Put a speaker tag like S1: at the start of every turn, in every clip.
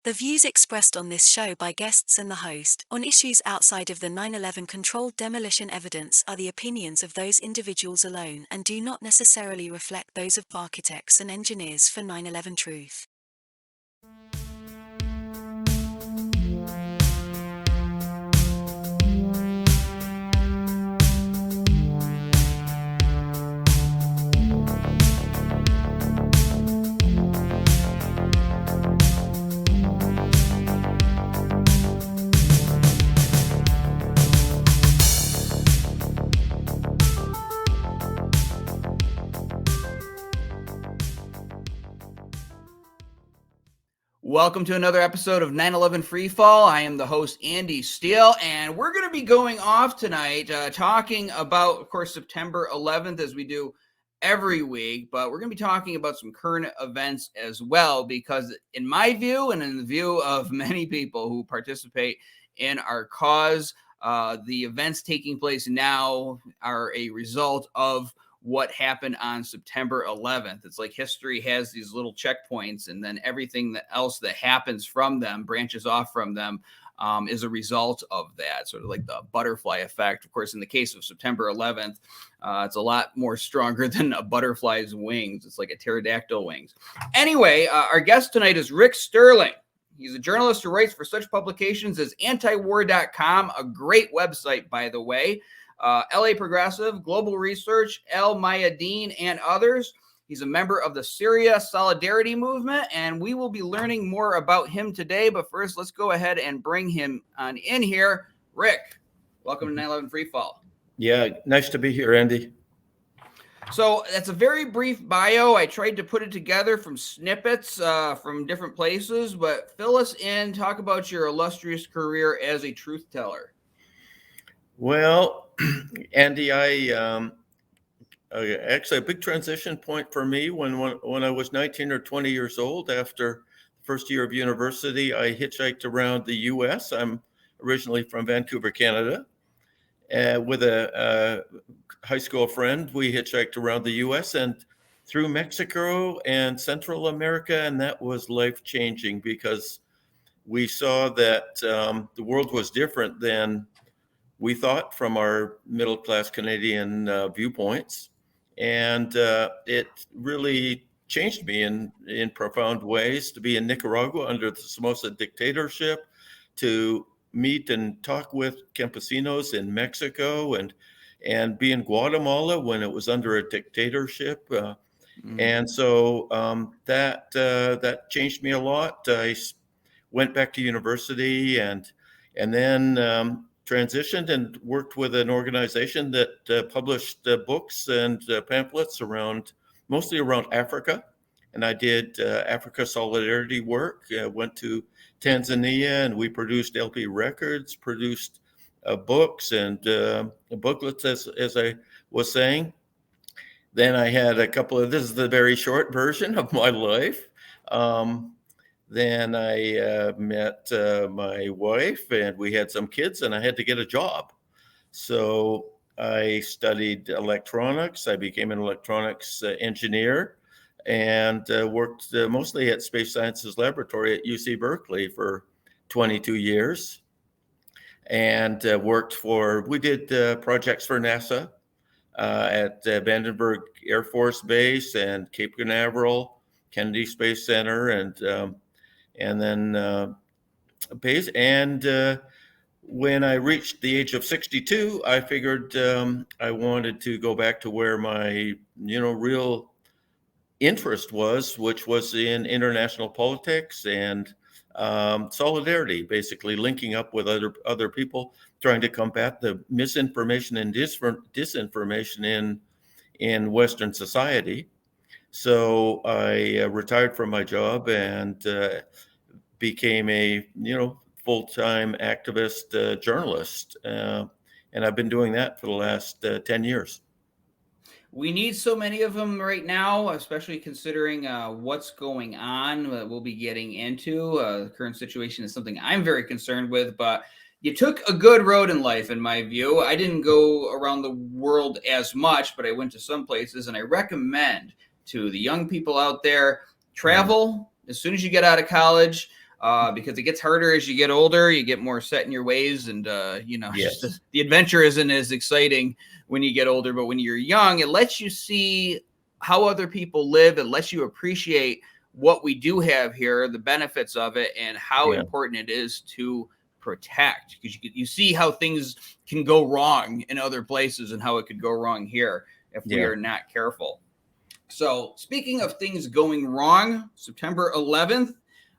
S1: The views expressed on this show by guests and the host on issues outside of the 9/11 controlled demolition evidence are the opinions of those individuals alone and do not necessarily reflect those of architects and engineers for 9/11 truth.
S2: Welcome to another episode of 9/11 Freefall. I am the host, Andy Steele, and we're going to be going off tonight talking about, of course, September 11th, as we do every week, but we're going to be talking about some current events as well, because in my view, and in the view of many people who participate in our cause, the events taking place now are a result of what happened on September 11th. It's like history has these little checkpoints, and then everything else that happens from them, branches off from them, is a result of that, sort of like the butterfly effect. Of course, in the case of September 11th, it's a lot more stronger than a butterfly's wings. It's like a pterodactyl wings. Anyway, our guest tonight is Rick Sterling. He's a journalist who writes for such publications as antiwar.com, a great website, by the way. LA Progressive, Global Research, El Mayadeen, and others. He's a member of the Syria Solidarity Movement, and we will be learning more about him today. But first, let's go ahead and bring him on in here. Rick, welcome to 9/11 Freefall.
S3: Yeah, nice to be here, Andy.
S2: So that's a very brief bio. I tried to put it together from snippets from different places, but fill us in, talk about your illustrious career as a truth teller.
S3: Well, Andy, actually a big transition point for me when I was 19 or 20 years old. After the first year of university, I hitchhiked around the U.S. I'm originally from Vancouver, Canada. With a high school friend, we hitchhiked around the U.S. and through Mexico and Central America, and that was life-changing because we saw that the world was different than we thought from our middle-class Canadian viewpoints. And it really changed me in profound ways to be in Nicaragua under the Somoza dictatorship, to meet and talk with campesinos in Mexico, and be in Guatemala when it was under a dictatorship. And so that changed me a lot. I went back to university and then transitioned and worked with an organization that published books and pamphlets mostly around Africa. And I did Africa Solidarity work, went to Tanzania, and we produced LP records, produced books and booklets, as I was saying. Then I had this is the very short version of my life. Then I met my wife, and we had some kids, and I had to get a job. So I studied electronics. I became an electronics engineer and worked mostly at Space Sciences Laboratory at UC Berkeley for 22 years. And we did projects for NASA at Vandenberg Air Force Base and Cape Canaveral, Kennedy Space Center, and then base. And when I reached the age of 62, I figured I wanted to go back to where my real interest was, which was in international politics and solidarity, basically linking up with other people, trying to combat the misinformation and disinformation in Western society. So I retired from my job and became a full-time activist journalist, and I've been doing that for the last 10 years.
S2: We need so many of them right now, especially considering what's going on. We'll be getting into the current situation is something I'm very concerned with, but you took a good road in life, in my view. I didn't go around the world as much, but I went to some places, and I recommend to the young people out there, travel as soon as you get out of college. because it gets harder as you get older. You get more set in your ways, and
S3: Yes.
S2: just the adventure isn't as exciting when you get older. But when you're young, it lets you see how other people live. It lets you appreciate what we do have here, the benefits of it, and how important it is to protect, because you see how things can go wrong in other places and how it could go wrong here if we are not careful. So speaking of things going wrong, September 11th,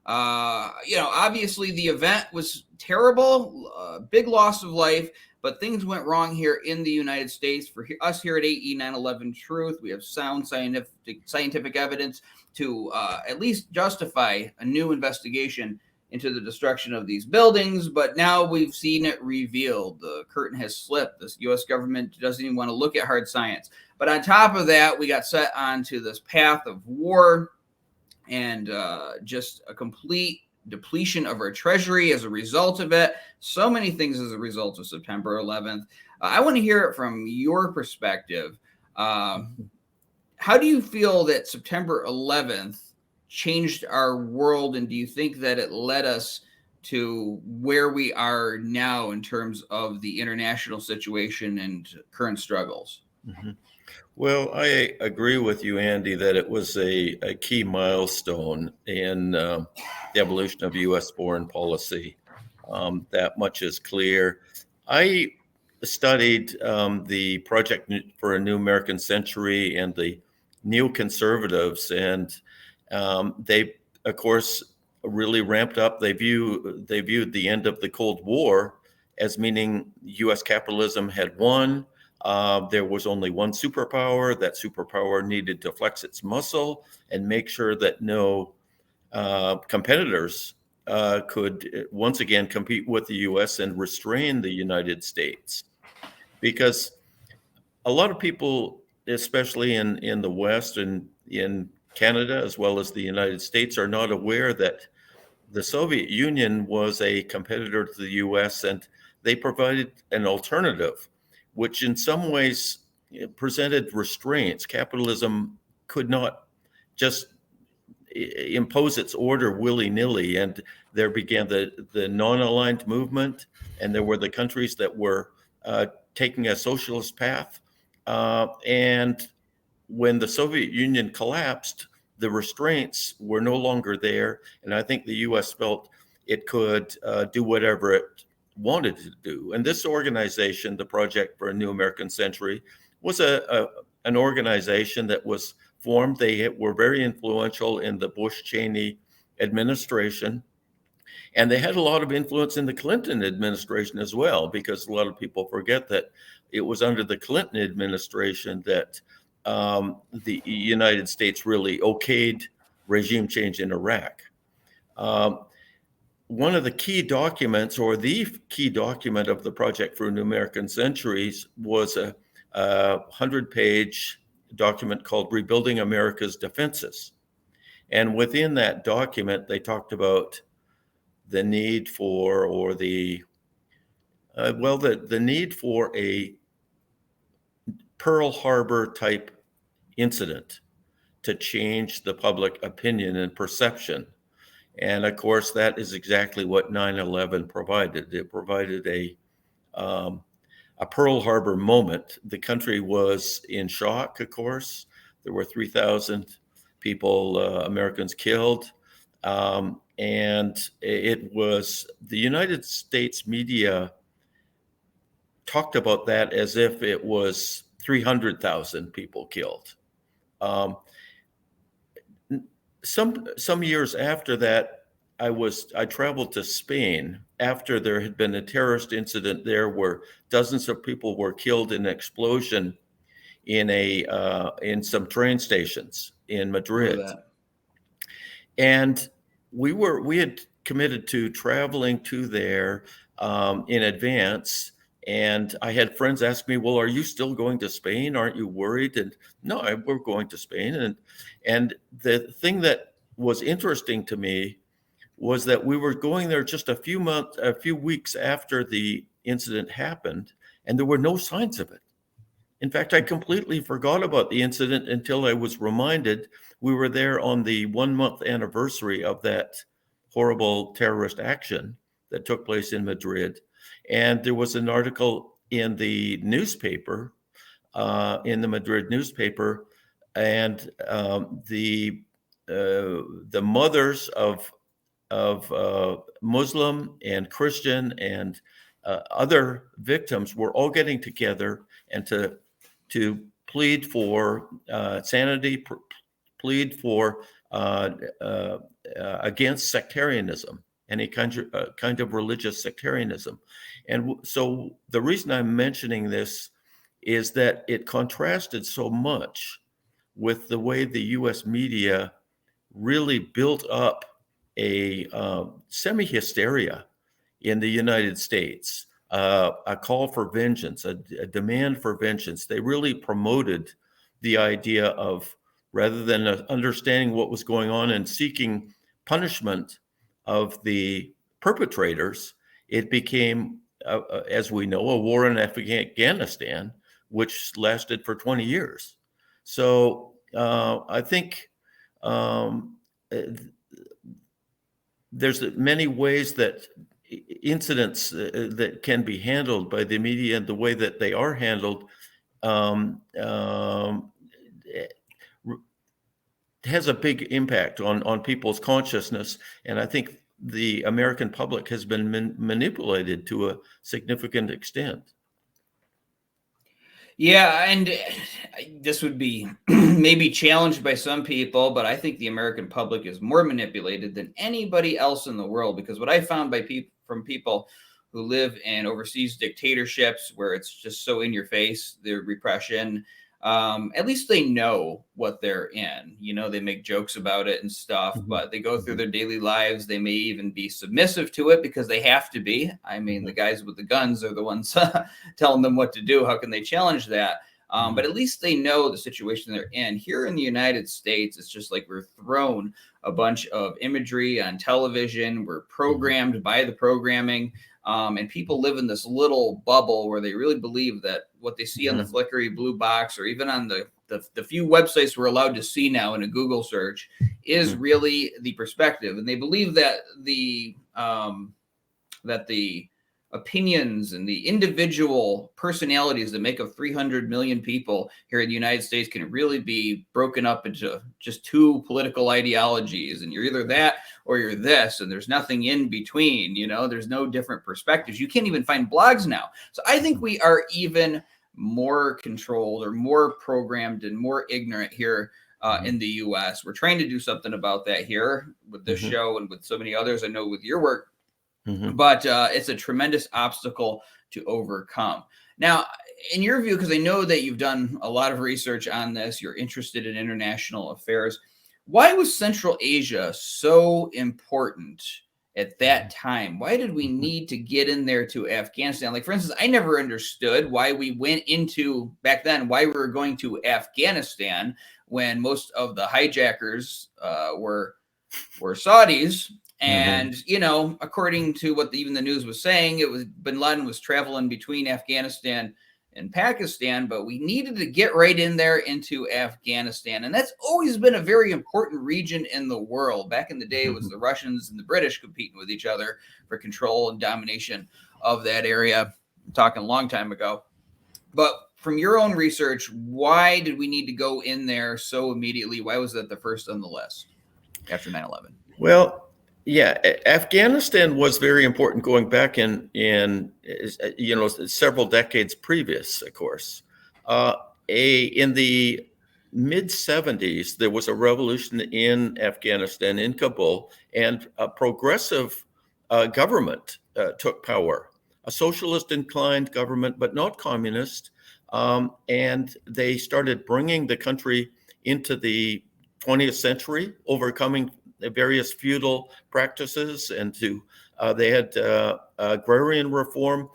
S2: obviously the event was terrible, big loss of life, but things went wrong here in the United States. For us here at AE 9/11 Truth, we have sound scientific evidence to at least justify a new investigation into the destruction of these buildings, but now we've seen it revealed. The curtain has slipped. The U.S. government doesn't even want to look at hard science. But on top of that, we got set onto this path of war and just a complete depletion of our treasury as a result of it. So many things as a result of September 11th. I want to hear it from your perspective. How do you feel that September 11th changed our world, and do you think that it led us to where we are now in terms of the international situation and current struggles?
S3: Mm-hmm. Well, I agree with you, Andy, that it was a key milestone in the evolution of U.S. foreign policy. That much is clear. I studied the Project for a New American Century and the neoconservatives, and they, of course, really ramped up. They viewed the end of the Cold War as meaning U.S. capitalism had won. There was only one superpower. That superpower needed to flex its muscle and make sure that no competitors could once again compete with the U.S. and restrain the United States. Because a lot of people, especially in the West and in Canada, as well as the United States, are not aware that the Soviet Union was a competitor to the U.S. and they provided an alternative, which in some ways presented restraints. Capitalism could not just impose its order willy-nilly, and there began the non-aligned movement, and there were the countries that were taking a socialist path. And when the Soviet Union collapsed, the restraints were no longer there, and I think the U.S. felt it could do whatever it wanted to do. And this organization, the Project for a New American Century, was an organization that was formed. They were very influential in the Bush-Cheney administration, and they had a lot of influence in the Clinton administration as well, because a lot of people forget that it was under the Clinton administration that the United States really okayed regime change in Iraq. One of the key documents, or the key document of the Project for a New American Centuries, was a 100-page document called Rebuilding America's Defenses. And within that document, they talked about the need for, or the need for a Pearl Harbor type incident to change the public opinion and perception. And of course, that is exactly what 9/11 provided. It provided a Pearl Harbor moment. The country was in shock, of course. There were 3,000 people, Americans killed. And it was the United States media talked about that as if it was 300,000 people killed. Some years after that, I traveled to Spain after there had been a terrorist incident there where dozens of people were killed in an explosion in some train stations in Madrid. And we had committed to traveling to there in advance. And I had friends ask me, well, are you still going to Spain? Aren't you worried? And no, we're going to Spain. And the thing that was interesting to me was that we were going there just a few weeks after the incident happened, and there were no signs of it. In fact, I completely forgot about the incident until I was reminded we were there on the 1-month anniversary of that horrible terrorist action that took place in Madrid. And there was an article in the newspaper, in the Madrid newspaper, and the mothers of Muslim and Christian and other victims were all getting together and to plead for sanity, plead for against sectarianism, any kind of religious sectarianism. And so the reason I'm mentioning this is that it contrasted so much with the way the U.S. media really built up a semi-hysteria in the United States, a call for vengeance, a demand for vengeance. They really promoted the idea of, rather than understanding what was going on and seeking punishment of the perpetrators, it became, as we know, a war in Afghanistan, which lasted for 20 years. So I think there's many ways that incidents that can be handled by the media, and the way that they are handled has a big impact on people's consciousness. And I think the American public has been manipulated to a significant extent.
S2: Yeah, and this would be maybe challenged by some people, but I think the American public is more manipulated than anybody else in the world, because what I found from people who live in overseas dictatorships where it's just so in your face, the repression, at least they know what they're in. You know, they make jokes about it and stuff, but they go through their daily lives. They may even be submissive to it because they have to be. I mean, the guys with the guns are the ones telling them what to do. How can they challenge that? But at least they know the situation they're in. Here in the United States, it's just like we're thrown a bunch of imagery on television. We're programmed by the programming. And people live in this little bubble where they really believe that what they see on the flickery blue box, or even on the few websites we're allowed to see now in a Google search, is really the perspective. And they believe that the opinions and the individual personalities that make up 300 million people here in the United States can really be broken up into just two political ideologies. And you're either that or you're this, and there's nothing in between. You know, there's no different perspectives. You can't even find blogs now. So I think we are even more controlled or more programmed and more ignorant here in the US. We're trying to do something about that here with this show and with so many others. I know with your work, but it's a tremendous obstacle to overcome. Now, in your view, because I know that you've done a lot of research on this, you're interested in international affairs. Why was Central Asia so important at that time? Why did we need to get in there to Afghanistan? Like, for instance, I never understood why we went into, back then, why we were going to Afghanistan when most of the hijackers were Saudis. And, you know, according to what even the news was saying, it was bin Laden was traveling between Afghanistan and Pakistan, but we needed to get right in there into Afghanistan. And that's always been a very important region in the world. Back in the day, it was the Russians and the British competing with each other for control and domination of that area. I'm talking a long time ago. But from your own research, why did we need to go in there so immediately? Why was that the first on the list after 9/11?
S3: Well, yeah, Afghanistan was very important going back in you know, several decades previous, of course. In the mid 70s, there was a revolution in Afghanistan, in Kabul, and a progressive government took power, a socialist inclined government, but not communist. And they started bringing the country into the 20th century, overcoming various feudal practices, and they had agrarian reform,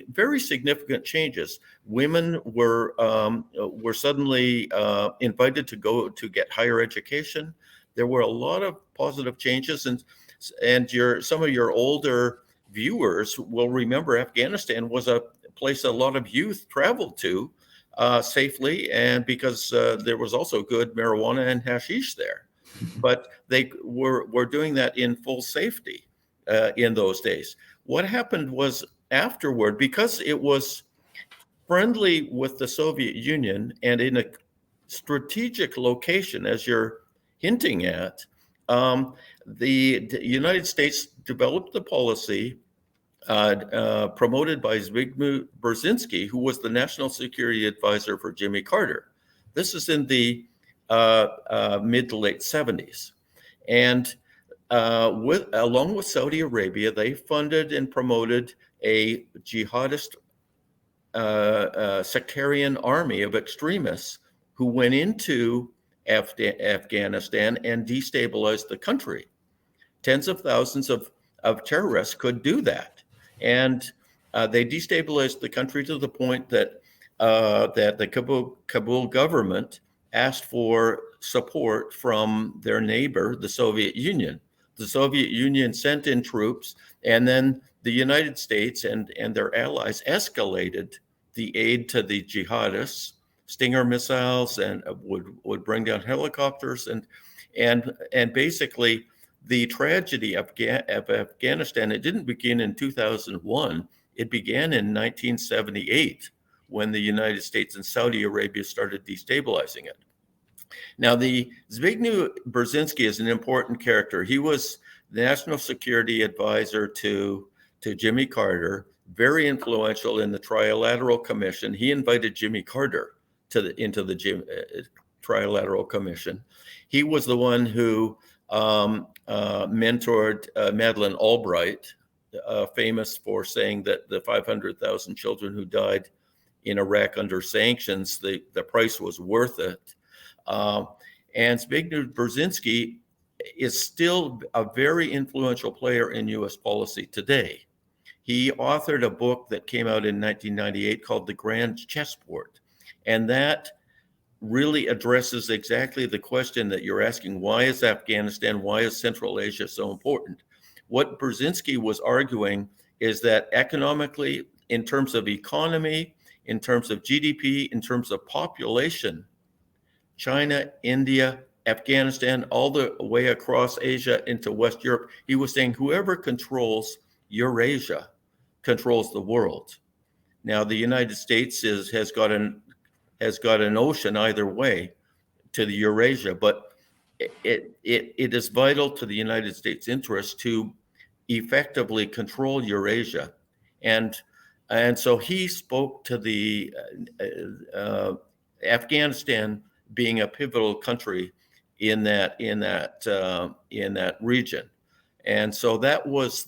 S3: very significant changes. Women were suddenly invited to go to get higher education. There were a lot of positive changes, and some of your older viewers will remember Afghanistan was a place a lot of youth traveled to safely, and because there was also good marijuana and hashish there. but they were doing that in full safety in those days. What happened was afterward, because it was friendly with the Soviet Union and in a strategic location, as you're hinting at, the United States developed the policy promoted by Zbigniew Brzezinski, who was the national security advisor for Jimmy Carter. This is in the mid to late 70s. And along with Saudi Arabia, they funded and promoted a jihadist sectarian army of extremists who went into Afghanistan and destabilized the country. Tens of thousands of terrorists could do that. And they destabilized the country to the point that the Kabul government asked for support from their neighbor, the Soviet Union. The Soviet Union sent in troops, and then the United States and their allies escalated the aid to the jihadists, Stinger missiles, and would bring down helicopters, and basically the tragedy of Afghanistan, it didn't begin in 2001. It began in 1978 when the United States and Saudi Arabia started destabilizing it. Now, the Zbigniew Brzezinski is an important character. He was the national security advisor to Jimmy Carter, very influential in the Trilateral Commission. He invited Jimmy Carter into the Trilateral Commission. He was the one who mentored Madeleine Albright, famous for saying that the 500,000 children who died in Iraq under sanctions, the price was worth it. And Zbigniew Brzezinski is still a very influential player in U.S. policy today. He authored a book that came out in 1998 called The Grand Chessboard, and that really addresses exactly the question that you're asking. Why is Afghanistan, why is Central Asia so important? What Brzezinski was arguing is that economically, in terms of economy, in terms of GDP, in terms of population, China, India, Afghanistan, all the way across Asia into West Europe, he was saying whoever controls Eurasia controls the world. Now, the United States has got an ocean either way to the Eurasia, but it is vital to the United States' interest to effectively control Eurasia, and so he spoke to the Afghanistan being a pivotal country in that region. And so that was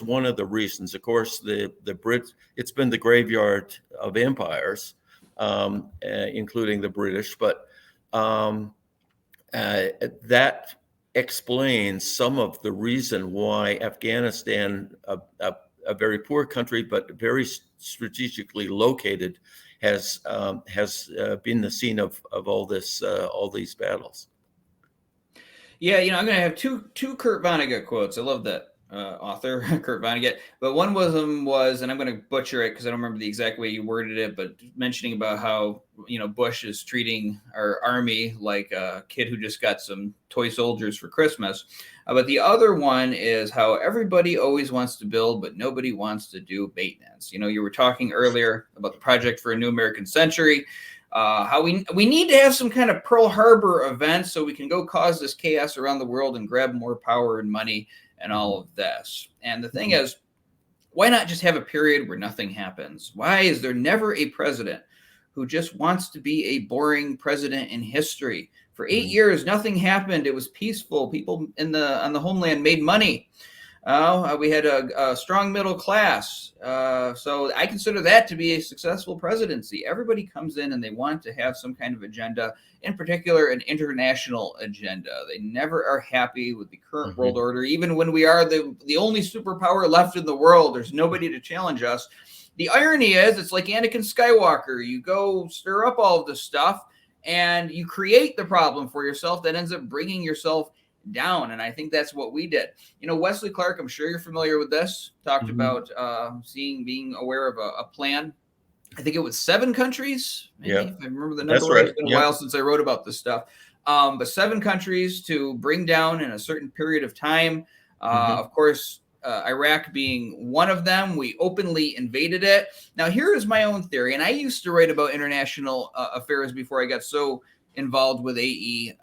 S3: one of the reasons. Of course, the Brits, it's been the graveyard of empires, including the British, but that explains some of the reason why Afghanistan, a very poor country but very strategically located, has been the scene of all these battles.
S2: Yeah, I'm going to have two Kurt Vonnegut quotes. I love that author, Kurt Vonnegut. But one of them was, and I'm going to butcher it because I don't remember the exact way you worded it, but mentioning about how, Bush is treating our army like a kid who just got some toy soldiers for Christmas. But the other one is how everybody always wants to build, but nobody wants to do maintenance. You were talking earlier about the Project for a New American Century. How we need to have some kind of Pearl Harbor event so we can go cause this chaos around the world and grab more power and money and all of this. And the thing is, why not just have a period where nothing happens? Why is there never a president who just wants to be a boring president in history? For 8 years, nothing happened. It was peaceful. People on the homeland made money. We had a strong middle class. So I consider that to be a successful presidency. Everybody comes in and they want to have some kind of agenda, in particular, an international agenda. They never are happy with the current world order. Even when we are the only superpower left in the world, there's nobody to challenge us. The irony is, it's like Anakin Skywalker. You go stir up all of this stuff and you create the problem for yourself that ends up bringing yourself down. And I think that's what we did. Wesley Clark, I'm sure you're familiar with this, talked about being aware of a plan. I think it was 7 countries, maybe, if I remember the number right. It's been a while since I wrote about this stuff. but 7 countries to bring down in a certain period of time. Of course, Iraq being one of them. We openly invaded it. Now, here is my own theory, and I used to write about international affairs before I got so involved with AE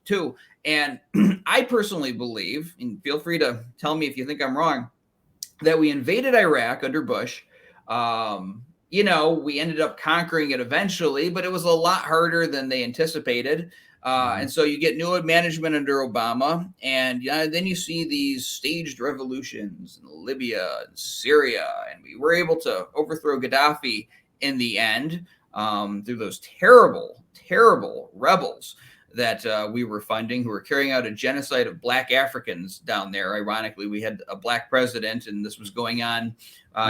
S2: too. And I personally believe, and feel free to tell me if you think I'm wrong, that we invaded Iraq under Bush. We ended up conquering it eventually, but it was a lot harder than they anticipated. And so you get new management under Obama, and then you see these staged revolutions in Libya and Syria, and we were able to overthrow Gaddafi in the end through those terrible, terrible rebels that we were funding, who were carrying out a genocide of Black Africans down there. Ironically, we had a Black president, and this was going on.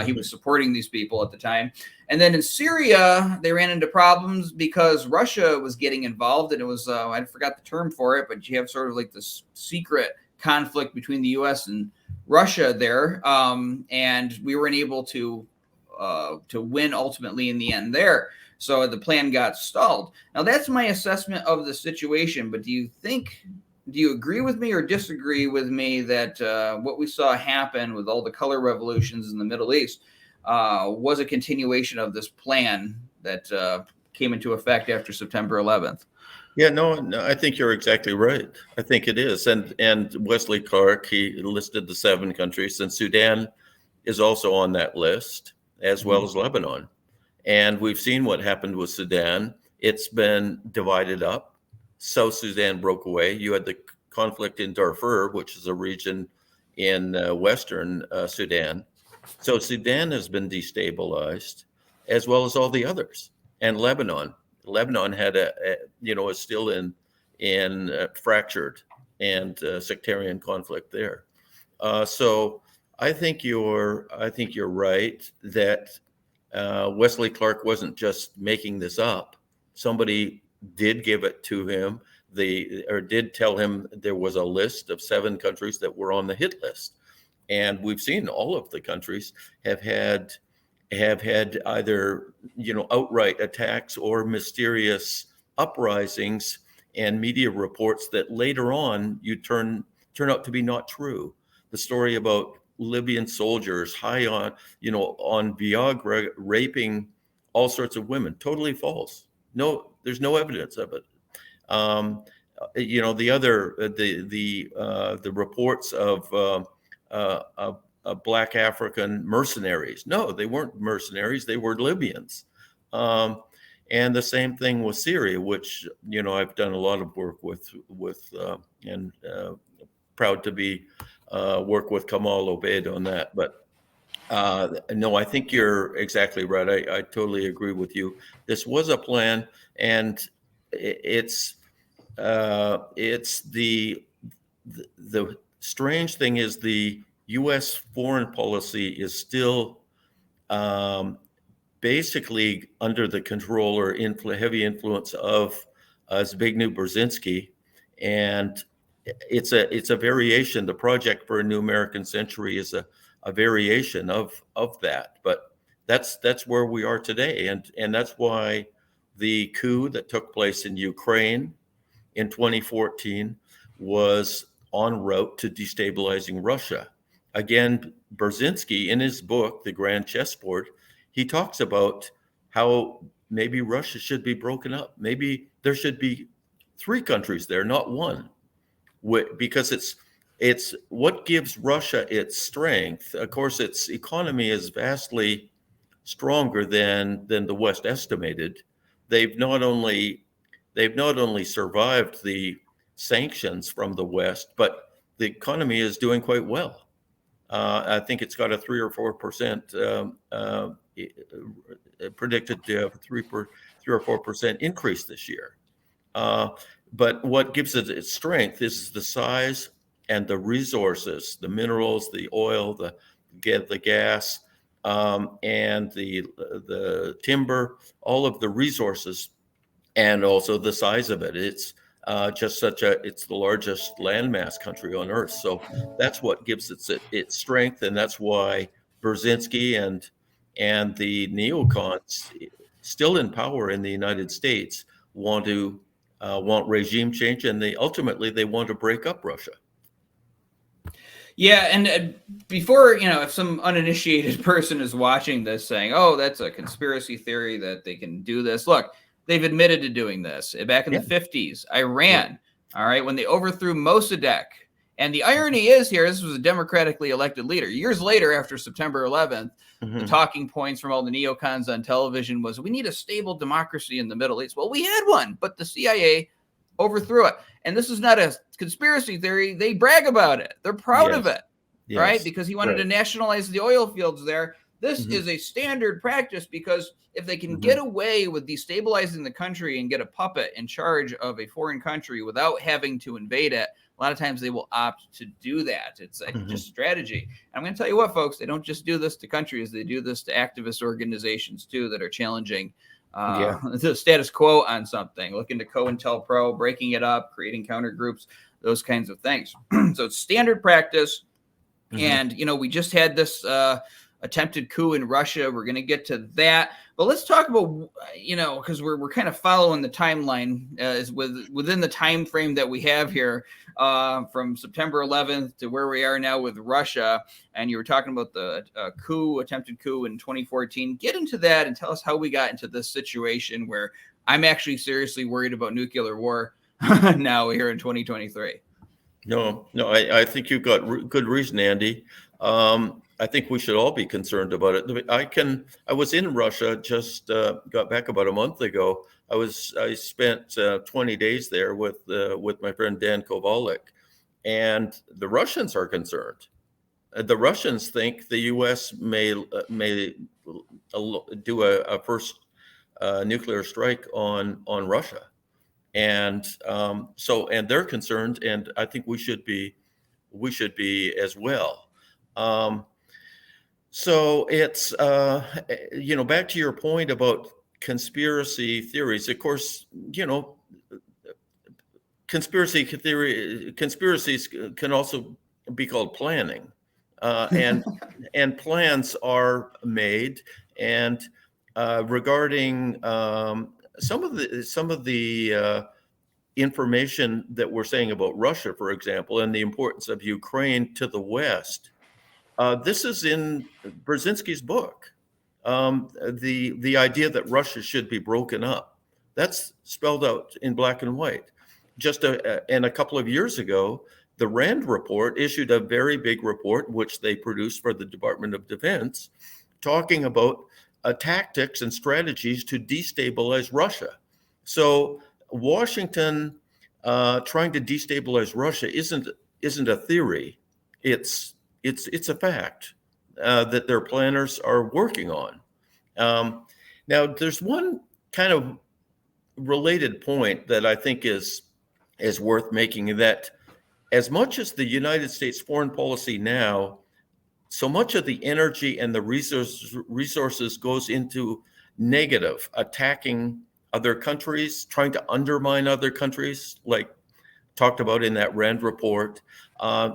S2: He was supporting these people at the time. And then in Syria, they ran into problems because Russia was getting involved, and it was, I forgot the term for it, but you have sort of like this secret conflict between the U.S. and Russia there. And we weren't able to win ultimately in the end there. So the plan got stalled. Now, that's my assessment of the situation. But do you agree with me or disagree with me that what we saw happen with all the color revolutions in the Middle East was a continuation of this plan that came into effect after September 11th?
S3: Yeah, no, I think you're exactly right. I think it is. And Wesley Clark, he listed the 7 countries, and Sudan is also on that list, as well as Lebanon. And we've seen what happened with Sudan. It's been divided up. South Sudan broke away. You had the conflict in Darfur, which is a region in Western Sudan. So Sudan has been destabilized, as well as all the others. And Lebanon had is still in fractured and sectarian conflict there. So I think you're right that Wesley Clark wasn't just making this up. Somebody did give it to him, did tell him there was a list of 7 countries that were on the hit list. And we've seen all of the countries have had either, outright attacks or mysterious uprisings and media reports that later on you turn out to be not true. The story about Libyan soldiers high on Viagra raping all sorts of women, totally false. No, there's no evidence of it. The reports of Black African mercenaries. No, they weren't mercenaries. They were Libyans. And the same thing with Syria, which I've done a lot of work with and proud to be work with Kamal Obeid on that. But no, I think you're exactly right. I totally agree with you. This was a plan, and it's the strange thing is the U.S. foreign policy is still basically under the control or heavy influence of Zbigniew Brzezinski, and it's a variation. The Project for a New American Century is a variation of that, but that's where we are today, and that's why the coup that took place in Ukraine in 2014 was en route to destabilizing Russia. Again, Brzezinski, in his book, The Grand Chessboard, he talks about how maybe Russia should be broken up. Maybe there should be 3 countries there, not 1, because it's what gives Russia its strength. Of course, its economy is vastly stronger than the West estimated. They've not only survived the sanctions from the West, but the economy is doing quite well. I think it's got a 3 or 4% predicted to have 3 or 4% increase this year. But what gives it its strength is the size and the resources, the minerals, the oil, the gas, and the timber, all of the resources, and also the size of it. It's it's the largest landmass country on earth. So that's what gives its strength, and that's why Brzezinski and the neocons still in power in the United States want to want regime change, and they ultimately want to break up Russia.
S2: Yeah, and before, if some uninitiated person is watching this saying, "Oh, that's a conspiracy theory that they can do this," look, they've admitted to doing this back in the 50s. Iran, all right, when they overthrew Mossadegh. And the irony is here, this was a democratically elected leader. Years later, after September 11th, the talking points from all the neocons on television was, we need a stable democracy in the Middle East. Well, we had one, but the CIA overthrew it. And this is not a conspiracy theory. They brag about it. They're proud of it, right? Because he wanted to nationalize the oil fields there. This is a standard practice, because if they can get away with destabilizing the country and get a puppet in charge of a foreign country without having to invade it, a lot of times they will opt to do that. It's like just strategy. And I'm going to tell you what, folks, they don't just do this to countries. They do this to activist organizations, too, that are challenging the status quo on something, looking to COINTELPRO, breaking it up, creating counter groups, those kinds of things. So it's standard practice. And, we just had this attempted coup in Russia. We're going to get to that. But let's talk about, because we're kind of following the timeline within the time frame that we have here from September 11th to where we are now with Russia. And you were talking about the attempted coup in 2014. Get into that and tell us how we got into this situation where I'm actually seriously worried about nuclear war now here in 2023.
S3: No, I think you've got good reason, Andy. I think we should all be concerned about it. I was in Russia, just got back about a month ago. I spent 20 days there with my friend Dan Kovalik, and the Russians are concerned. The Russians think the U.S. may do a first nuclear strike on Russia, and and they're concerned, and I think we should be as well. So it's, back to your point about conspiracy theories. Of course, conspiracies can also be called planning, and plans are made. And regarding some of the information that we're saying about Russia, for example, and the importance of Ukraine to the West. This is in Brzezinski's book. The idea that Russia should be broken up, that's spelled out in black and white. And a couple of years ago, the RAND report issued a very big report, which they produced for the Department of Defense, talking about tactics and strategies to destabilize Russia. So Washington trying to destabilize Russia isn't a theory. It's a fact that their planners are working on. Now, there's one kind of related point that I think is worth making, that as much as the United States foreign policy now, so much of the energy and the resources goes into negative, attacking other countries, trying to undermine other countries, like talked about in that RAND report,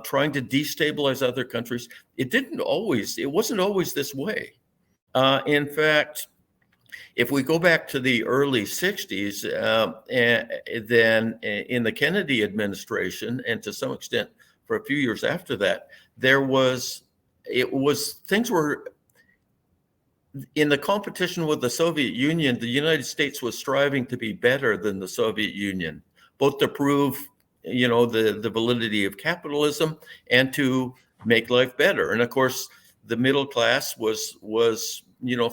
S3: trying to destabilize other countries. It wasn't always this way. In fact, if we go back to the early 60s, and then in the Kennedy administration, and to some extent for a few years after that, things were in the competition with the Soviet Union. The United States was striving to be better than the Soviet Union, both to prove the validity of capitalism and to make life better. And of course, the middle class was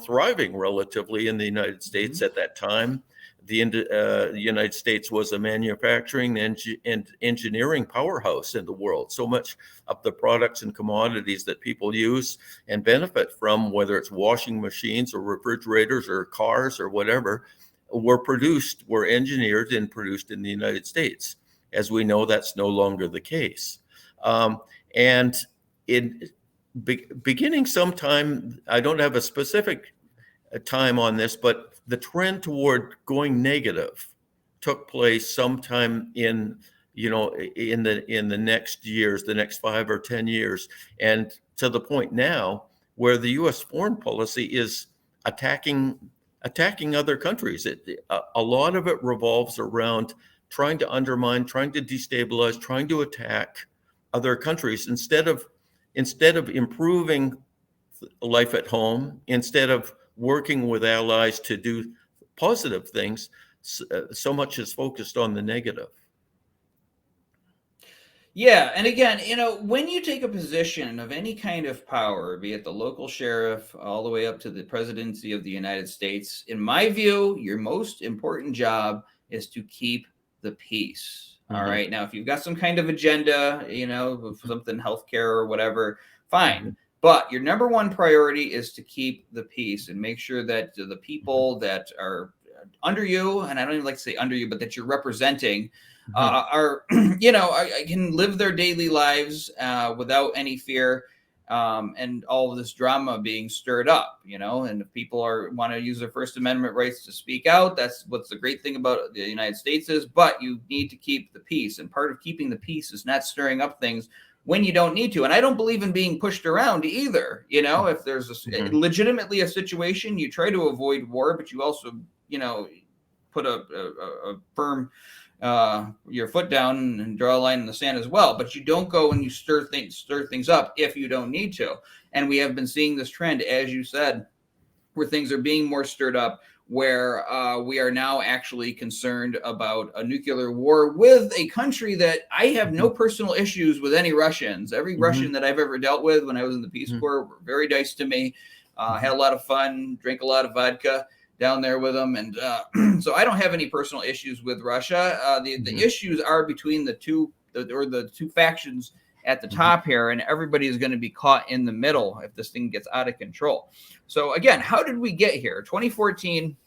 S3: thriving relatively in the United States at that time. The United States was a manufacturing and engineering powerhouse in the world. So much of the products and commodities that people use and benefit from, whether it's washing machines or refrigerators or cars or whatever, were engineered and produced in the United States. As we know, that's no longer the case. And beginning sometime, I don't have a specific time on this, but the trend toward going negative took place sometime in the next years, the next 5 or 10 years, and to the point now where the U.S. foreign policy is attacking other countries. A lot of it revolves around trying to undermine, trying to destabilize, trying to attack other countries instead of improving life at home, instead of working with allies to do positive things. So much is focused on the negative.
S2: Yeah, and again, when you take a position of any kind of power, be it the local sheriff all the way up to the presidency of the United States, in my view, your most important job is to keep the peace. All right. Now, if you've got some kind of agenda, something healthcare or whatever, fine. But your number one priority is to keep the peace and make sure that the people that are under you, and I don't even like to say under you, but that you're representing, are I can live their daily lives without any fear, and all of this drama being stirred up, and if people want to use their First Amendment rights to speak out, that's what's the great thing about the United States is. But you need to keep the peace, and part of keeping the peace is not stirring up things when you don't need to. And I don't believe in being pushed around either. If there's legitimately a situation, you try to avoid war, but you also put a firm your foot down and draw a line in the sand as well. But you don't go and you stir things up if you don't need to. And we have been seeing this trend, as you said, where things are being more stirred up, where we are now actually concerned about a nuclear war with a country that I have no personal issues with any Russians. Every Russian that I've ever dealt with when I was in the Peace Corps were very nice to me, had a lot of fun, drank a lot of vodka down there with them. And so I don't have any personal issues with Russia. The issues are between the two factions at the top here, and everybody is going to be caught in the middle if this thing gets out of control. So again, how did we get here? 2014,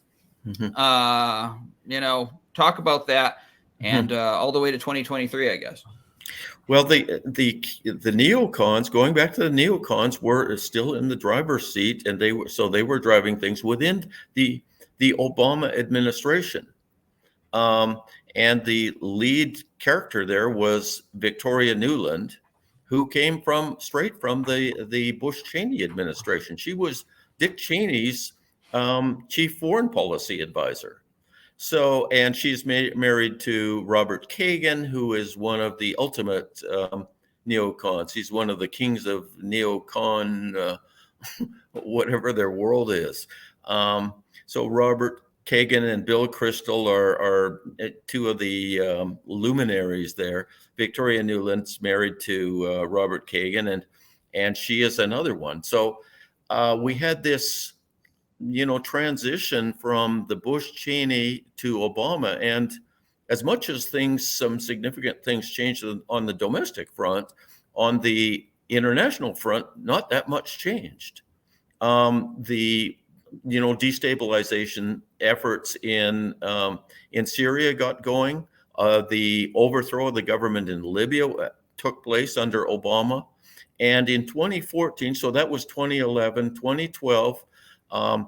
S2: talk about that, and all the way to 2023, I guess.
S3: Well, the neocons, going back to the neocons, were still in the driver's seat, and they were driving things within the Obama administration. And the lead character there was Victoria Nuland, who came straight from the Bush-Cheney administration. She was Dick Cheney's chief foreign policy advisor. So, and she's married to Robert Kagan, who is one of the ultimate neocons. He's one of the kings of neocon, whatever their world is. So Robert Kagan and Bill Kristol are two of the luminaries there. Victoria Nuland's married to Robert Kagan, and she is another one. So we had this, transition from the Bush-Cheney to Obama. And as much as some significant things changed on the domestic front, on the international front, not that much changed. The destabilization efforts in Syria got going. The overthrow of the government in Libya took place under Obama. And in 2014, so that was 2011, 2012, at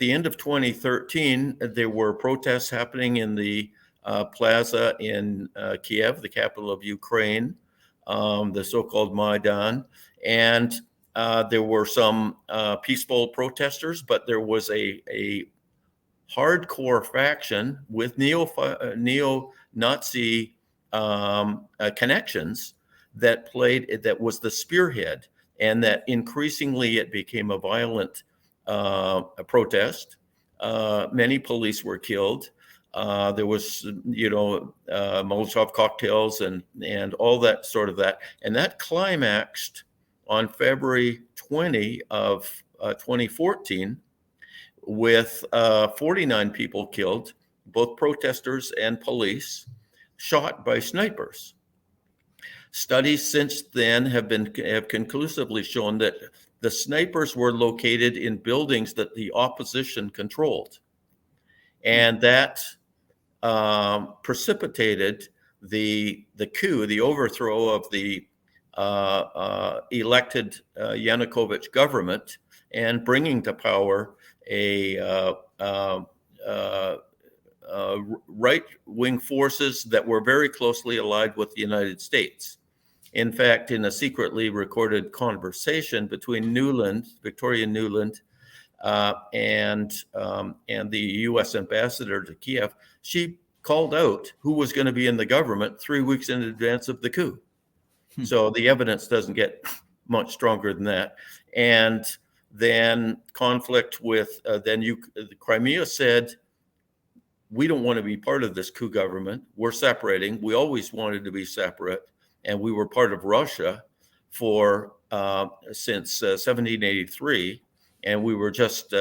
S3: the end of 2013, there were protests happening in the plaza in Kiev, the capital of Ukraine, the so-called Maidan. And there were some peaceful protesters, but there was a hardcore faction with neo-Nazi connections that was the spearhead, and that increasingly it became a violent protest. Many police were killed. There was, Molotov cocktails and all that sort of that. And that climaxed on February 20 of 2014 with 49 people killed, both protesters and police, shot by snipers. Studies since then have conclusively shown that the snipers were located in buildings that the opposition controlled, and that precipitated the coup, the overthrow of the elected Yanukovych government, and bringing to power a right-wing forces that were very closely allied with the United States. In fact, in a secretly recorded conversation between Victoria Nuland, and the U.S. ambassador to Kiev, she called out who was going to be in the government 3 weeks in advance of the coup. So the evidence doesn't get much stronger than that. And then conflict with Crimea said, we don't want to be part of this coup government. We're separating. We always wanted to be separate, and we were part of Russia for since 1783, and we were just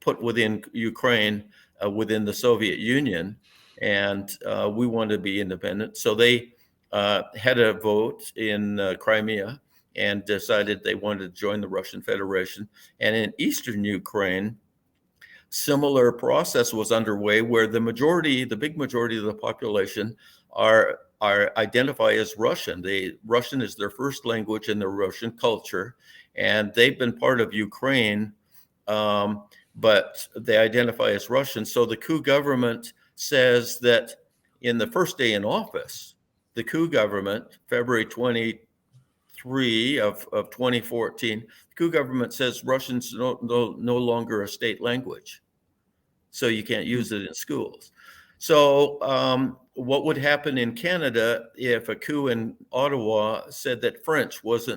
S3: put within Ukraine, within the Soviet Union, and we wanted to be independent. So they had a vote in Crimea and decided they wanted to join the Russian Federation. And in eastern Ukraine, similar process was underway where the big majority of the population are identify as Russian. Russian is their first language in the Russian culture, and they've been part of Ukraine, but they identify as Russian. So the coup government says that in the first day in office, the coup government, February 23 of 2014, the coup government says Russian's no longer a state language, so you can't use it in schools. So what would happen in Canada if a coup in Ottawa said that French was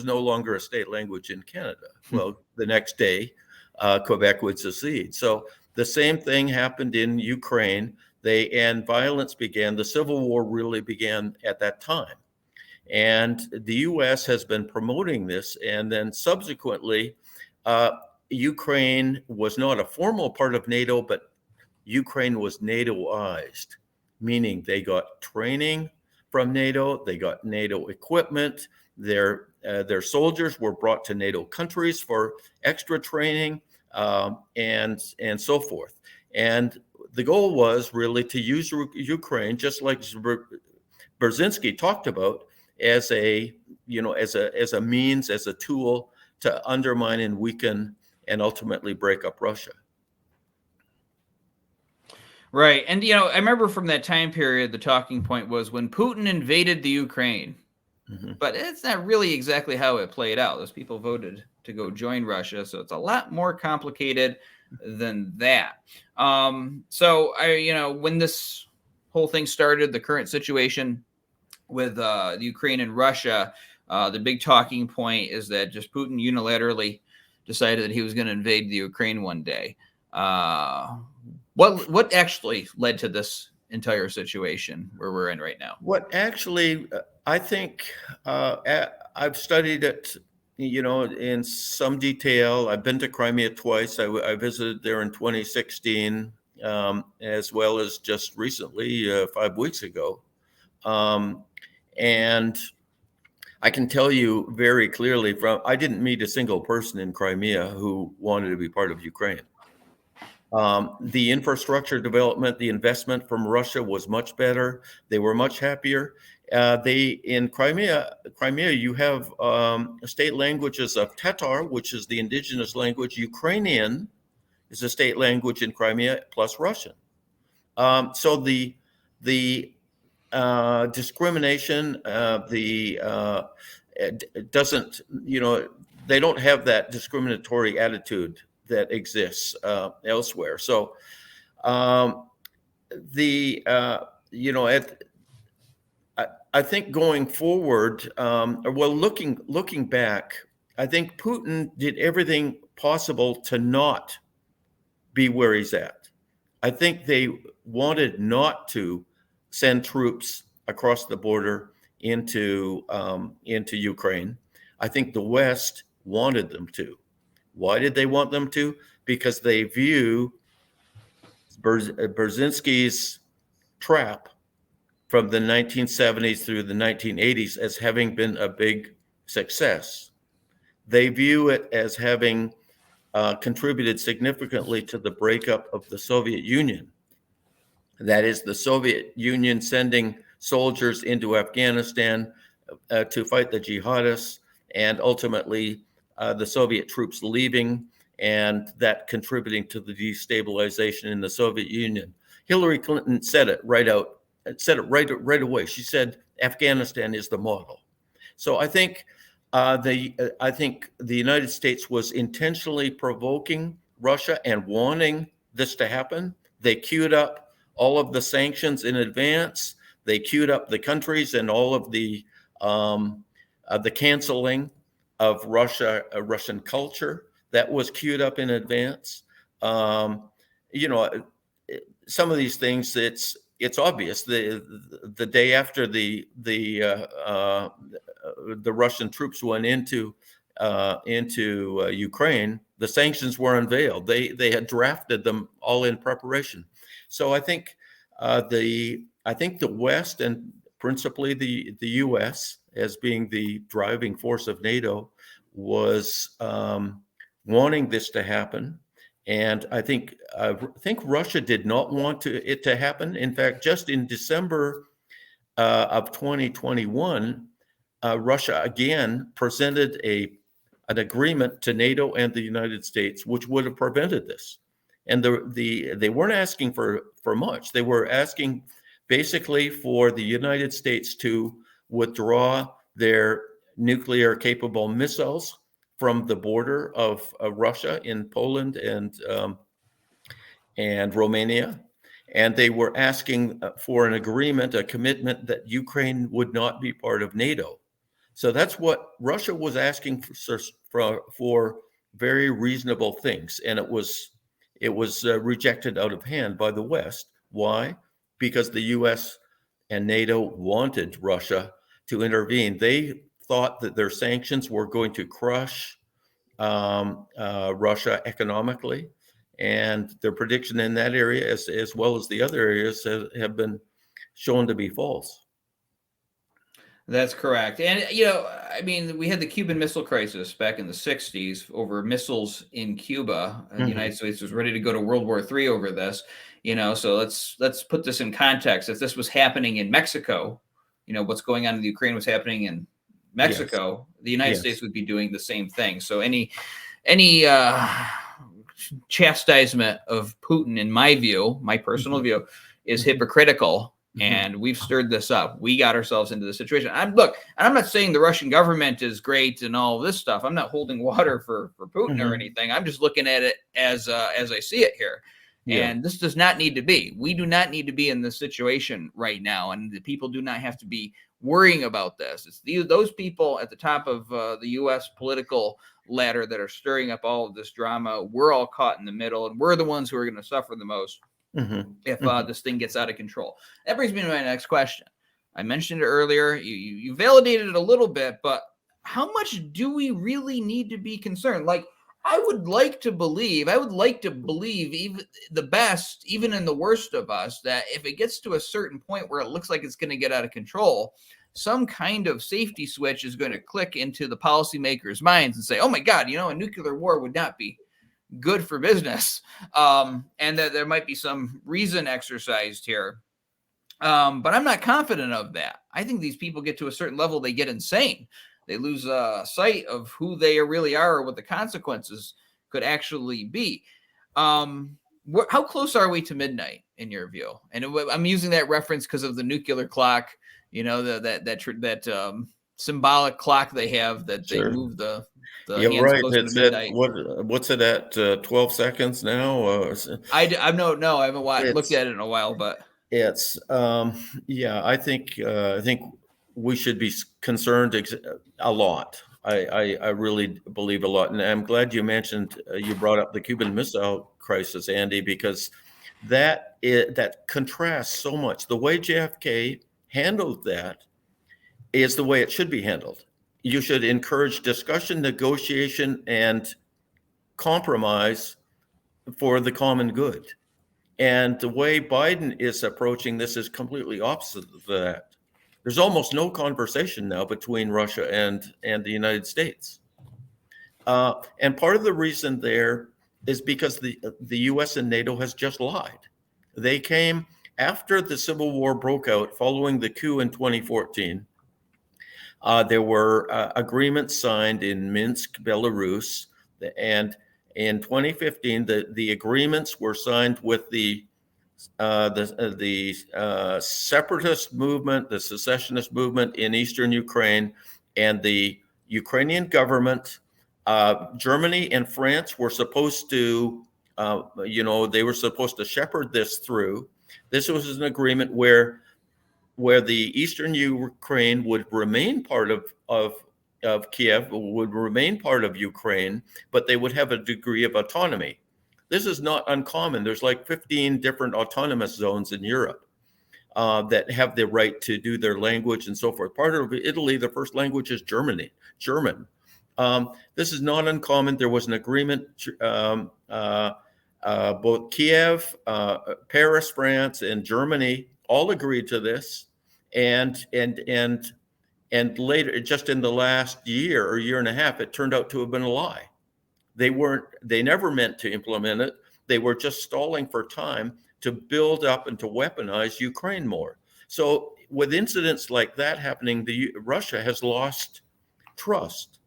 S3: no longer a state language in Canada? Well, the next day, Quebec would secede. So the same thing happened in Ukraine. And violence began. The Civil War really began at that time. And the U.S. has been promoting this. And then subsequently, Ukraine was not a formal part of NATO, but Ukraine was NATOized, meaning they got training from NATO, they got NATO equipment, their soldiers were brought to NATO countries for extra training, and so forth. And the goal was really to use Ukraine, just like Brzezinski talked about, as a means, as a tool to undermine and weaken and ultimately break up Russia.
S2: Right. And, I remember from that time period, the talking point was when Putin invaded the Ukraine. Mm-hmm. But it's not really exactly how it played out. Those people voted to go join Russia. So it's a lot more complicated than that. So when this whole thing started, the current situation with the Ukraine and Russia, the big talking point is that just Putin unilaterally decided that he was going to invade the Ukraine one day. What actually led to this entire situation where we're in right now?
S3: What actually, I think, I've studied it, in some detail. I've been to Crimea twice. I visited there in 2016, as well as just recently, 5 weeks ago. And I can tell you very clearly I didn't meet a single person in Crimea who wanted to be part of Ukraine. The infrastructure development, the investment from Russia was much better. They were much happier. In Crimea, you have state languages of Tatar, which is the indigenous language. Ukrainian is a state language in Crimea, plus Russian. So the discrimination, doesn't, they don't have that discriminatory attitude that exists elsewhere. So I think going forward, looking back, I think Putin did everything possible to not be where he's at. I think they wanted not to send troops across the border into Ukraine. I think the West wanted them to. Why did they want them to? Because they view Brzezinski's trap from the 1970s through the 1980s as having been a big success. They view it as having contributed significantly to the breakup of the Soviet Union. That is, the Soviet Union sending soldiers into Afghanistan to fight the jihadists, and ultimately the Soviet troops leaving, and that contributing to the destabilization in the Soviet Union. Hillary Clinton said it right away. She said Afghanistan is the model. So I think I think the United States was intentionally provoking Russia and wanting this to happen. They queued up all of the sanctions in advance. They queued up the countries and all of the canceling of Russian culture that was queued up in advance. Um, you know, some of these things, it's obvious. The day after the Russian troops went into Ukraine, the sanctions were unveiled. They had drafted them all in preparation. So I think the West, and principally the U.S. as being the driving force of NATO, was wanting this to happen. And I think Russia did not want it to happen. In fact, just in December of 2021, Russia again presented an agreement to NATO and the United States, which would have prevented this. And they weren't asking for much. They were asking basically for the United States to withdraw their nuclear capable missiles from the border of Russia in Poland and Romania. And they were asking for an agreement, a commitment that Ukraine would not be part of NATO. So that's what Russia was asking for very reasonable things. And it was rejected out of hand by the West. Why? Because the US and NATO wanted Russia to intervene. They thought that their sanctions were going to crush Russia economically, and their prediction in that area, as well as the other areas, have been shown to be false.
S2: That's correct. And, you know, I mean, we had the Cuban Missile Crisis back in the 60s over missiles in Cuba. And the United States was ready to go to World War III over this, you know, so let's put this in context. If this was happening in Mexico, you know, what's going on in the Ukraine was happening in Mexico, yes. The United States would be doing the same thing. So any chastisement of Putin, in my view, my personal view, is hypocritical. And we've stirred this up. We got ourselves into the situation. I'm not saying the Russian government is great and all this stuff. I'm not holding water for Putin or anything. I'm just looking at it as I see it here. Yeah. And this does not need to be. We do not need to be in this situation right now. And the people do not have to be worrying about this. It's those people at the top of the U.S. political ladder that are stirring up all of this drama. We're all caught in the middle, and we're the ones who are going to suffer the most. If this thing gets out of control. That brings me to my next question. I mentioned it earlier. You validated it a little bit, but how much do we really need to be concerned? Like, I would like to believe even the best, even in the worst of us, that if it gets to a certain point where it looks like it's going to get out of control, some kind of safety switch is going to click into the policymakers' minds and say, oh my God, you know, a nuclear war would not be good for business, and that there might be some reason exercised here, but I'm not confident of that. I think these people get to a certain level, they get insane. They lose sight of who they really are or what the consequences could actually be. How close are we to midnight in your view? And I'm using that reference because of the nuclear clock, you know, that symbolic clock they have that they move the
S3: yeah, right. It's at what's it at 12 seconds now?
S2: I haven't looked at it in a while, but
S3: it's I think we should be concerned a lot. I really believe a lot, and I'm glad you mentioned you brought up the Cuban Missile Crisis, Andy, because that contrasts so much. The way JFK handled that is the way it should be handled. You should encourage discussion, negotiation, and compromise for the common good. And the way Biden is approaching this is completely opposite of that. There's almost no conversation now between Russia and the United States. And part of the reason there is because the U.S. and NATO has just lied. They came after the Civil War broke out following the coup in 2014. There were agreements signed in Minsk, Belarus, and in 2015, the agreements were signed with the separatist movement, the secessionist movement in eastern Ukraine, and the Ukrainian government, Germany and France were supposed to, they were supposed to shepherd this through. This was an agreement where the eastern Ukraine would remain part of Kiev, would remain part of Ukraine, but they would have a degree of autonomy. This is not uncommon. There's like 15 different autonomous zones in Europe that have the right to do their language and so forth. Part of Italy, the first language is German. This is not uncommon. There was an agreement. Both Kiev, Paris, France, and Germany all agreed to this, and later, just in the last year or year and a half, it turned out to have been a lie. They never meant to implement it. They were just stalling for time to build up and to weaponize Ukraine more. So with incidents like that happening, Russia has lost trust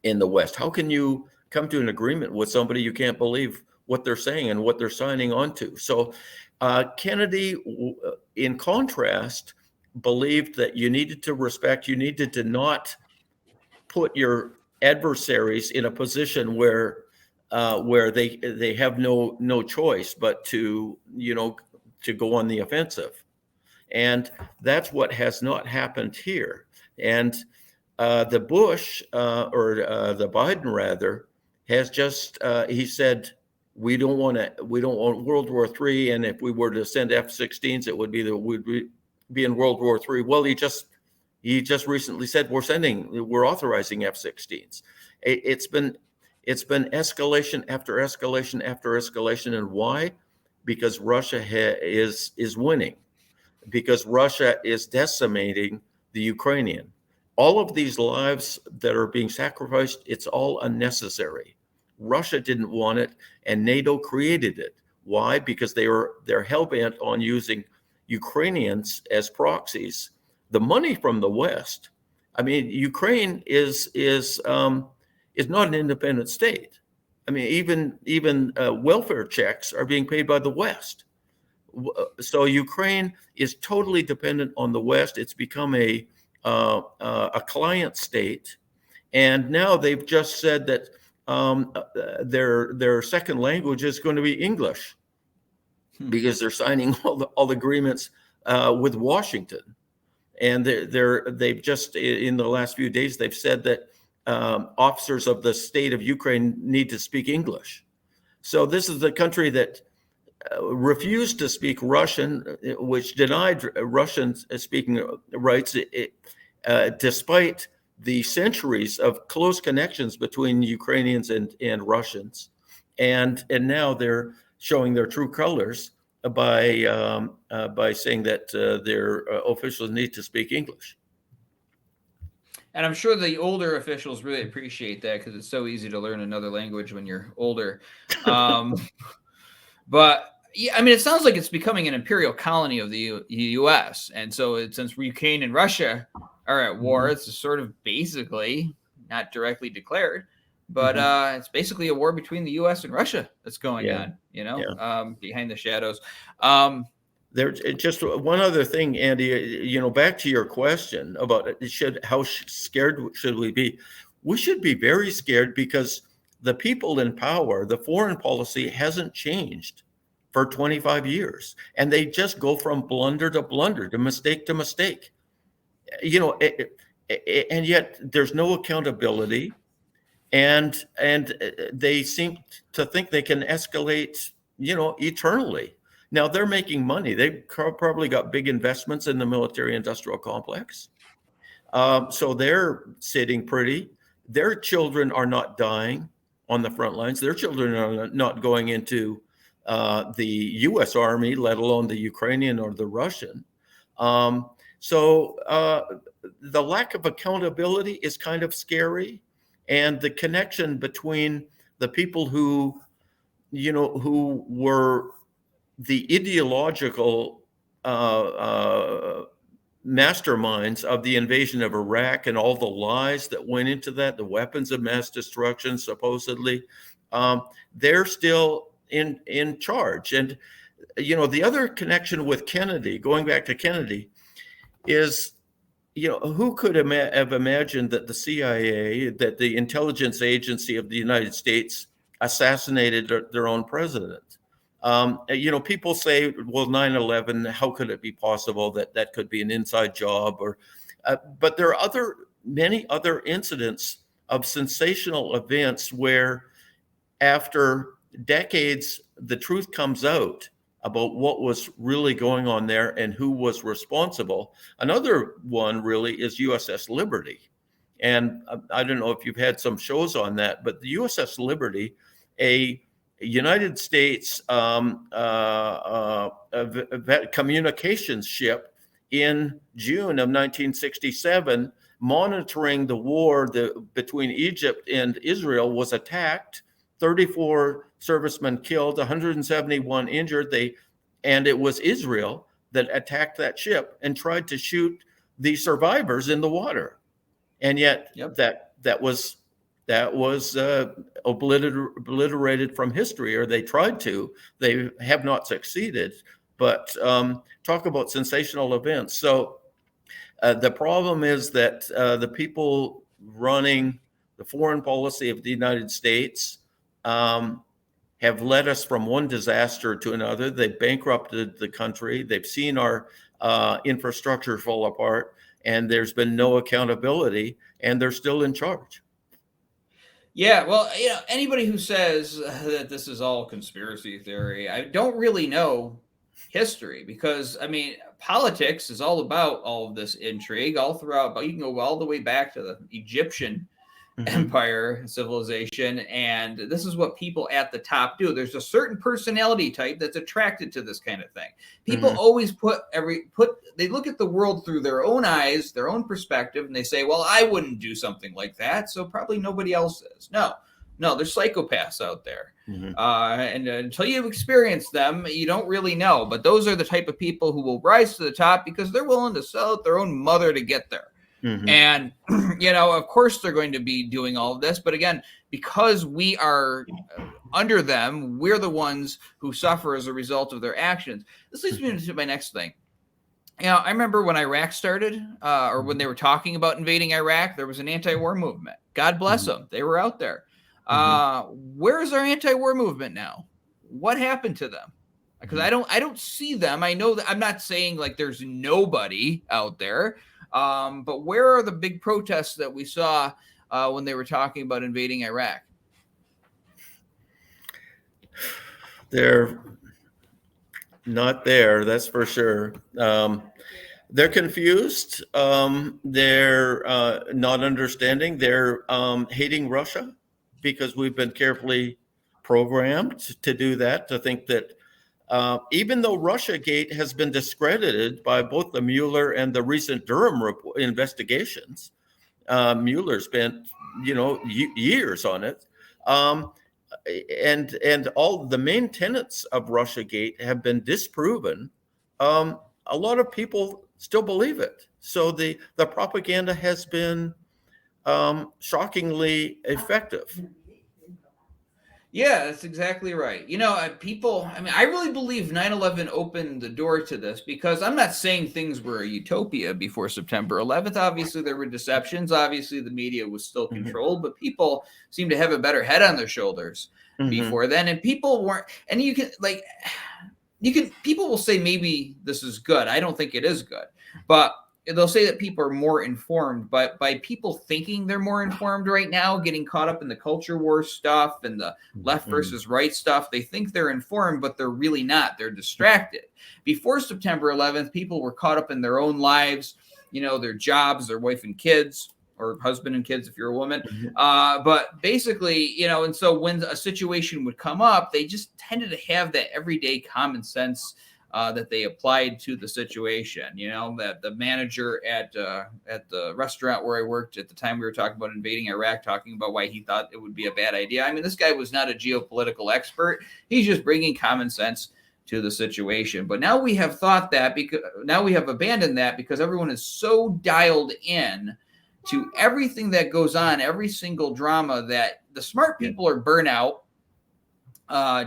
S3: in the West. How can you come to an agreement with somebody you can't believe what they're saying and what they're signing on to? So Kennedy, in contrast, believed that you needed to not put your adversaries in a position where they have no choice but to go on the offensive, and that's what has not happened here. And the Bush the Biden rather has just he said we don't want World War III, and if we were to send F-16s, it would be in World War III. Well, he just recently said we're authorizing F-16s. It's been escalation after escalation after escalation, and why? Because Russia is winning, because Russia is decimating the Ukrainian. All of these lives that are being sacrificed, it's all unnecessary. Russia didn't want it, and NATO created it. Why? Because they're hell-bent on using Ukrainians as proxies. The money from the West. I mean, Ukraine is not an independent state. I mean, even welfare checks are being paid by the West. So Ukraine is totally dependent on the West. It's become a client state, and now they've just said that their second language is going to be English, because they're signing all the agreements with Washington. And they've just, in the last few days, they've said that officers of the state of Ukraine need to speak English. So this is the country that refused to speak Russian, which denied Russian speaking rights, despite the centuries of close connections between Ukrainians and Russians. And now they're showing their true colors by saying that their officials need to speak English.
S2: And I'm sure the older officials really appreciate that, because it's so easy to learn another language when you're older. But yeah, I mean, it sounds like it's becoming an imperial colony of the U.S. And so since Ukraine and Russia are at war, it's sort of basically not directly declared, but it's basically a war between the U.S. and Russia that's going on, behind the shadows.
S3: There's just one other thing, Andy, back to your question about how scared should we be? We should be very scared, because the people in power, the foreign policy hasn't changed for 25 years. And they just go from blunder to blunder, to mistake to mistake. And yet there's no accountability. And they seem to think they can escalate, eternally. Now they're making money. They've probably got big investments in the military industrial complex. So they're sitting pretty. Their children are not dying on the front lines. Their children are not going into the U.S. Army, let alone the Ukrainian or the Russian. So the lack of accountability is kind of scary. And the connection between the people who were the ideological masterminds of the invasion of Iraq, and all the lies that went into that, the weapons of mass destruction, supposedly, they're still in charge. And, the other connection with Kennedy, going back to Kennedy, is who could have imagined that the CIA, that the intelligence agency of the United States, assassinated their own president? People say, well, 9/11, how could it be possible that that could be an inside job? But there are many other incidents of sensational events where, after decades, the truth comes out about what was really going on there and who was responsible. Another one really is USS Liberty. And I don't know if you've had some shows on that, but the USS Liberty, a United States communications ship in June of 1967, monitoring the war between Egypt and Israel, was attacked. 34 servicemen killed, 171 injured. And it was Israel that attacked that ship and tried to shoot the survivors in the water. And yet that was obliterated from history, or they tried to. They have not succeeded. But talk about sensational events. So the problem is that the people running the foreign policy of the United States have led us from one disaster to another. They've bankrupted the country. They've seen our infrastructure fall apart, and there's been no accountability, and they're still in charge.
S2: Yeah, well, anybody who says that this is all conspiracy theory, I don't really know history, because politics is all about all of this intrigue all throughout. But you can go all the way back to the Egyptian empire, civilization, and this is what people at the top do. There's a certain personality type that's attracted to this kind of thing. People always they look at the world through their own eyes, their own perspective, and they say, well, I wouldn't do something like that, so probably nobody else is. No, there's psychopaths out there. And until you experience them, you don't really know. But those are the type of people who will rise to the top because they're willing to sell out their own mother to get there. And, of course, they're going to be doing all of this. But again, because we are under them, we're the ones who suffer as a result of their actions. This leads me to my next thing. I remember when Iraq started, or when they were talking about invading Iraq, there was an anti-war movement. God bless them. They were out there. Where is our anti-war movement now? What happened to them? Because I don't see them. I know that I'm not saying like there's nobody out there. But where are the big protests that we saw when they were talking about invading Iraq?
S3: They're not there, that's for sure. They're confused. They're not understanding. They're hating Russia, because we've been carefully programmed to do that, to think that even though Russiagate has been discredited by both the Mueller and the recent Durham investigations, Mueller spent, years on it, and all the main tenets of Russiagate have been disproven. A lot of people still believe it. So the propaganda has been shockingly effective.
S2: Yeah, that's exactly right. People, I really believe 9/11 opened the door to this, because I'm not saying things were a utopia before September 11th. Obviously, there were deceptions. Obviously, the media was still controlled, but people seemed to have a better head on their shoulders before then. And people weren't, and people will say maybe this is good. I don't think it is good, but they'll say that people are more informed, but by people thinking they're more informed right now, getting caught up in the culture war stuff and the left versus right stuff, they think they're informed, but they're really not. They're distracted. Before September 11th, people were caught up in their own lives, their jobs, their wife and kids, or husband and kids if you're a woman. But basically, and so when a situation would come up, they just tended to have that everyday common sense that they applied to the situation. That the manager at the restaurant where I worked at the time we were talking about invading Iraq, talking about why he thought it would be a bad idea. This guy was not a geopolitical expert. He's just bringing common sense to the situation. But now we have now we have abandoned that, because everyone is so dialed in to everything that goes on, every single drama, that the smart people are burnt out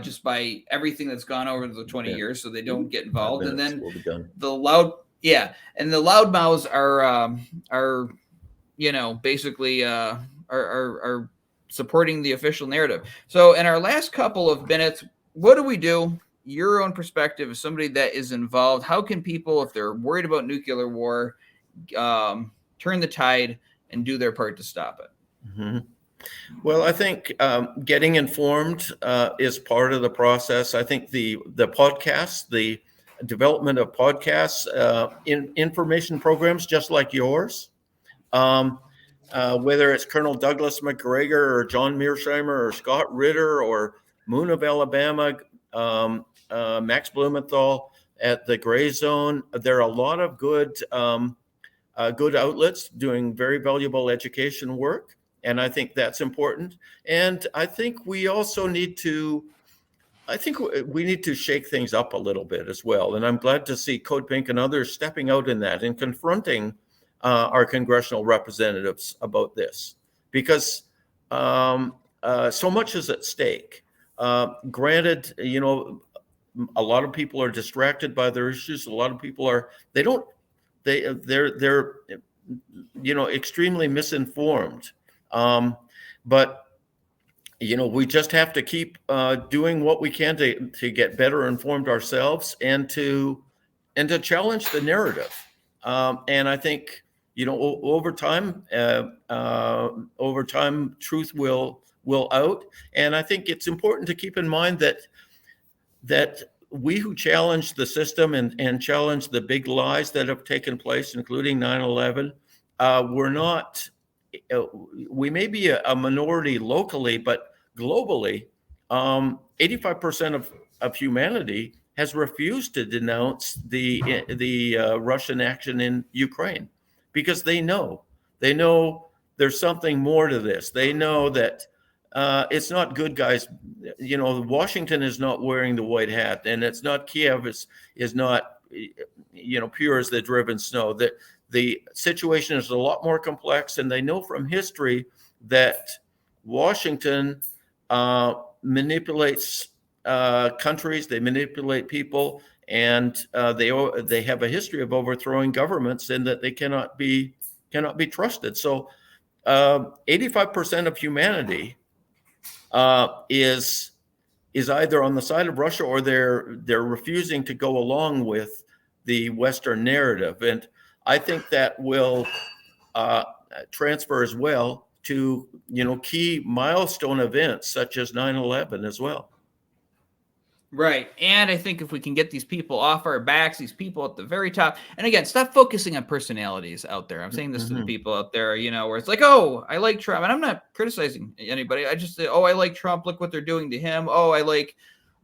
S2: just by everything that's gone over the 20 years, so they don't get involved. And then the loud Yeah, and the loudmouths are basically are supporting the official narrative. So in our last couple of minutes, what do we do? Your own perspective as somebody that is involved. How can people, if they're worried about nuclear war, turn the tide and do their part to stop it?
S3: Mm-hmm. Well, I think getting informed is part of the process. I think the podcasts, the development of podcasts, in information programs just like yours, whether it's Colonel Douglas McGregor or John Mearsheimer or Scott Ritter or Moon of Alabama, Max Blumenthal at the Gray Zone. There are a lot of good outlets doing very valuable education work. And I think that's important. And I think we also need to shake things up a little bit as well. And I'm glad to see Code Pink and others stepping out in that and confronting our congressional representatives about this, because so much is at stake. Granted, a lot of people are distracted by their issues. A lot of people are, they're extremely misinformed. But we just have to keep doing what we can to get better informed ourselves and to challenge the narrative. And I think over time, truth will out. And I think it's important to keep in mind that we who challenge the system and challenge the big lies that have taken place, including 9/11, we're not. We may be a minority locally, but globally, 85% of humanity has refused to denounce the Russian action in Ukraine, because they know there's something more to this. They know that it's not good guys. Washington is not wearing the white hat, and it's not Kiev is not pure as the driven snow. That the situation is a lot more complex, and they know from history that Washington manipulates countries, they manipulate people, and they have a history of overthrowing governments, and that they cannot be trusted. So 85% of humanity is either on the side of Russia, or they're refusing to go along with the Western narrative. And I think that will transfer as well to key milestone events such as 9/11 as well.
S2: Right. And I think if we can get these people off our backs, these people at the very top, and again, stop focusing on personalities out there. I'm saying this to the people out there, where it's like, oh, I like Trump. And I'm not criticizing anybody. I just say, oh, I like Trump. Look what they're doing to him. Oh, I like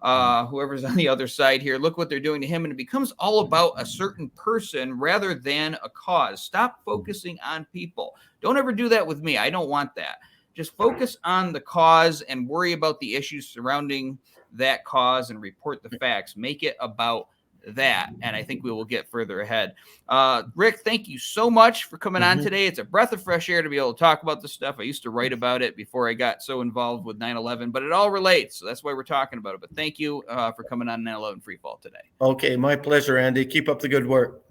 S2: whoever's on the other side here. Look what they're doing to him. And it becomes all about a certain person rather than a cause. Stop focusing on people. Don't ever do that with me. I don't want that. Just focus on the cause and worry about the issues surrounding that cause and report the facts. Make it about that, and I think we will get further ahead. Rick, thank you so much for coming on today. It's a breath of fresh air to be able to talk about this stuff. I used to write about it before I got so involved with 9/11, but it all relates, so that's why we're talking about it. But thank you for coming on 9/11 Freefall today.
S3: Okay, my pleasure, Andy. Keep up the good work.